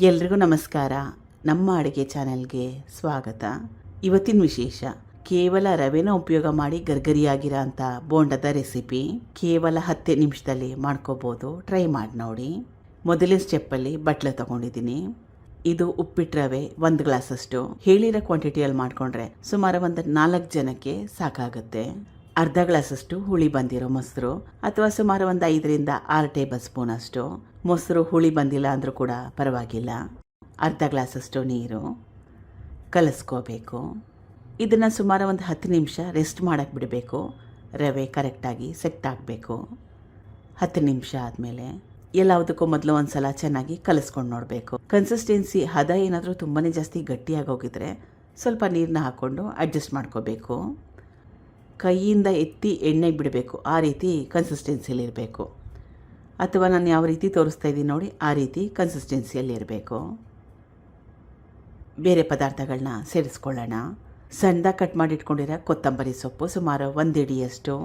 ಎಲ್ರಿಗೂ ನಮಸ್ಕಾರ. ನಮ್ಮ ಅಡುಗೆ ಚಾನೆಲ್ಗೆ ಸ್ವಾಗತ. ಇವತ್ತಿನ ವಿಶೇಷ ಕೇವಲ ರವೆನ ಉಪಯೋಗ ಮಾಡಿ ಗರ್ಗರಿಯಾಗಿರೋ ಅಂಥ ಬೋಂಡದ ರೆಸಿಪಿ ಕೇವಲ 10 ನಿಮಿಷದಲ್ಲಿ ಮಾಡ್ಕೋಬೋದು. ಟ್ರೈ ಮಾಡಿ ನೋಡಿ. ಮೊದಲನೇ ಸ್ಟೆಪ್ಪಲ್ಲಿ ಬಟ್ಲು ತೊಗೊಂಡಿದ್ದೀನಿ. ಇದು ಉಪ್ಪಿಟ್ಟು ರವೆ 1 ಗ್ಲಾಸಷ್ಟು. ಹೇಳಿರೋ ಕ್ವಾಂಟಿಟಿಯಲ್ಲಿ ಮಾಡಿಕೊಂಡ್ರೆ ಸುಮಾರು ಒಂದು 4 ಜನಕ್ಕೆ ಸಾಕಾಗುತ್ತೆ. ಅರ್ಧ ಗ್ಲಾಸಷ್ಟು ಹುಳಿ ಬಂದಿರೋ ಮೊಸರು, ಅಥವಾ ಸುಮಾರು ಒಂದು 5ರಿಂದ 6 ಟೇಬಲ್ ಸ್ಪೂನ್ ಅಷ್ಟು. ಮೊಸರು ಹುಳಿ ಬಂದಿಲ್ಲ ಅಂದರೂ ಕೂಡ ಪರವಾಗಿಲ್ಲ. ಅರ್ಧ ಗ್ಲಾಸಷ್ಟು ನೀರು ಕಲಿಸ್ಕೋಬೇಕು. ಇದನ್ನು ಸುಮಾರು ಒಂದು 10 ನಿಮಿಷ ರೆಸ್ಟ್ ಮಾಡೋಕ್ಕೆ ಬಿಡಬೇಕು. ರವೆ ಕರೆಕ್ಟಾಗಿ ಸೆಟ್ ಆಗಬೇಕು. 10 ನಿಮಿಷ ಆದಮೇಲೆ ಎಲ್ಲದಕ್ಕೂ ಮೊದಲು ಒಂದು ಸಲ ಚೆನ್ನಾಗಿ ಕಲಿಸ್ಕೊಂಡು ನೋಡಬೇಕು. ಕನ್ಸಿಸ್ಟೆನ್ಸಿ ಹದ ಏನಾದರೂ ತುಂಬಾ ಜಾಸ್ತಿ ಗಟ್ಟಿಯಾಗಿ ಹೋಗಿದ್ರೆ ಸ್ವಲ್ಪ ನೀರನ್ನ ಹಾಕ್ಕೊಂಡು ಅಡ್ಜಸ್ಟ್ ಮಾಡ್ಕೋಬೇಕು. ಕೈಯಿಂದ ಎತ್ತಿ ಎಣ್ಣೆಗೆ ಬಿಡಬೇಕು, ಆ ರೀತಿ ಕನ್ಸಿಸ್ಟೆನ್ಸಿಯಲ್ಲಿರಬೇಕು. ಅಥವಾ ನಾನು ಯಾವ ರೀತಿ ತೋರಿಸ್ತಾ ಇದ್ದೀನಿ ನೋಡಿ, ಆ ರೀತಿ ಕನ್ಸಿಸ್ಟೆನ್ಸಿಯಲ್ಲಿ ಇರಬೇಕು. ಬೇರೆ ಪದಾರ್ಥಗಳನ್ನ ಸೇರಿಸ್ಕೊಳ್ಳೋಣ. ಸಣ್ಣದಾಗಿ ಕಟ್ ಮಾಡಿ ಇಟ್ಕೊಂಡಿರೋ ಕೊತ್ತಂಬರಿ ಸೊಪ್ಪು ಸುಮಾರು 1 ಹಿಡಿಯಷ್ಟು,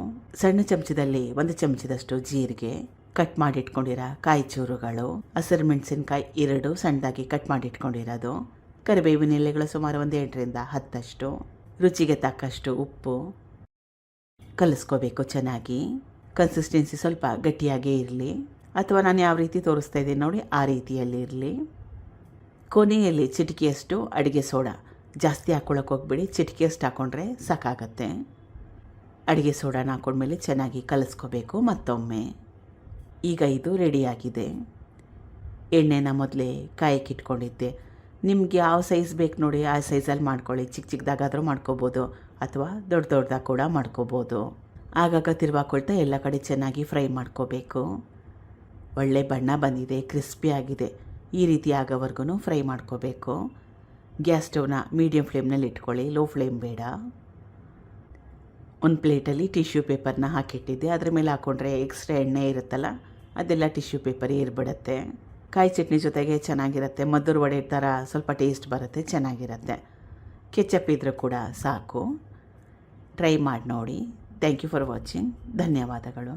ಸಣ್ಣ ಚಮಚದಲ್ಲಿ 1 ಚಮಚದಷ್ಟು ಜೀರಿಗೆ, ಕಟ್ ಮಾಡಿ ಇಟ್ಕೊಂಡಿರೋ ಕಾಯಿ ಚೂರುಗಳು, ಹಸಿರು ಮೆಣಸಿನ್ಕಾಯಿ 2 ಸಣ್ಣದಾಗಿ ಕಟ್ ಮಾಡಿ ಇಟ್ಕೊಂಡಿರೋದು, ಕರಿಬೇವಿನ ಎಲೆಗಳು ಸುಮಾರು ಒಂದು 8ರಿಂದ 10 ಅಷ್ಟು, ರುಚಿಗೆ ತಕ್ಕಷ್ಟು ಉಪ್ಪು. ಕಲಿಸ್ಕೋಬೇಕು ಚೆನ್ನಾಗಿ. ಕನ್ಸಿಸ್ಟೆನ್ಸಿ ಸ್ವಲ್ಪ ಗಟ್ಟಿಯಾಗೇ ಇರಲಿ, ಅಥವಾ ನಾನು ಯಾವ ರೀತಿ ತೋರಿಸ್ತಾ ಇದ್ದೀನಿ ನೋಡಿ ಆ ರೀತಿಯಲ್ಲಿ ಇರಲಿ. ಕೊನೆಯಲ್ಲಿ ಚಿಟಿಕೆಯಷ್ಟು ಅಡುಗೆ ಸೋಡಾ, ಜಾಸ್ತಿ ಹಾಕ್ಕೊಳ್ಳೋಕೆ ಹೋಗ್ಬೇಡಿ, ಚಿಟಿಕೆಯಷ್ಟು ಹಾಕ್ಕೊಂಡ್ರೆ ಸಾಕಾಗತ್ತೆ. ಅಡುಗೆ ಸೋಡಾನ ಹಾಕೊಂಡ್ಮೇಲೆ ಚೆನ್ನಾಗಿ ಕಲಿಸ್ಕೋಬೇಕು ಮತ್ತೊಮ್ಮೆ. ಈಗ ಇದು ರೆಡಿಯಾಗಿದೆ. ಎಣ್ಣೆನ ಮೊದಲೇ ಕಾಯಕ್ಕೆ ಇಟ್ಕೊಂಡಿದ್ದೆ. ನಿಮ್ಗೆ ಯಾವ ಸೈಜ್ ಬೇಕು ನೋಡಿ ಆ ಸೈಜಲ್ಲಿ ಮಾಡ್ಕೊಳ್ಳಿ. ಚಿಕ್ಕ ಚಿಕ್ಕದಾಗಾದರೂ ಮಾಡ್ಕೋಬೋದು, ಅಥವಾ ದೊಡ್ಡ ದೊಡ್ಡದಾಗಿ ಕೂಡ ಮಾಡ್ಕೋಬೋದು. ಆಗಾಗ ತಿರುವಾಕೊಳ್ತಾ ಎಲ್ಲ ಕಡೆ ಚೆನ್ನಾಗಿ ಫ್ರೈ ಮಾಡ್ಕೋಬೇಕು. ಒಳ್ಳೆ ಬಣ್ಣ ಬಂದಿದೆ, ಕ್ರಿಸ್ಪಿ ಆಗಿದೆ. ಈ ರೀತಿ ಆಗೋವರೆಗೂ ಫ್ರೈ ಮಾಡ್ಕೋಬೇಕು. ಗ್ಯಾಸ್ ಸ್ಟವ್ನ ಮೀಡಿಯಮ್ ಫ್ಲೇಮ್ನಲ್ಲಿ ಇಟ್ಕೊಳ್ಳಿ, ಲೋ ಫ್ಲೇಮ್ ಬೇಡ. ಒಂದು ಪ್ಲೇಟಲ್ಲಿ ಟಿಶ್ಯೂ ಪೇಪರ್ನ ಹಾಕಿಟ್ಟಿದ್ದೆ. ಅದ್ರ ಮೇಲೆ ಹಾಕ್ಕೊಂಡ್ರೆ ಎಕ್ಸ್ಟ್ರಾ ಎಣ್ಣೆ ಇರುತ್ತಲ್ಲ, ಅದೆಲ್ಲ ಟಿಶ್ಯೂ ಪೇಪರ್ ಏರ್ಬಿಡುತ್ತೆ. ಕಾಯಿ ಚಟ್ನಿ ಜೊತೆಗೆ ಚೆನ್ನಾಗಿರುತ್ತೆ. ಮದ್ದೂರು ವಡೆ ಥರ ಸ್ವಲ್ಪ ಟೇಸ್ಟ್ ಬರುತ್ತೆ, ಚೆನ್ನಾಗಿರುತ್ತೆ. ಕೆಚಪ್ ಇದ್ರೂ ಕೂಡ ಸಾಕು. ಟ್ರೈ ಮಾಡಿ ನೋಡಿ. Thank you for watching. ಧನ್ಯವಾದಗಳು.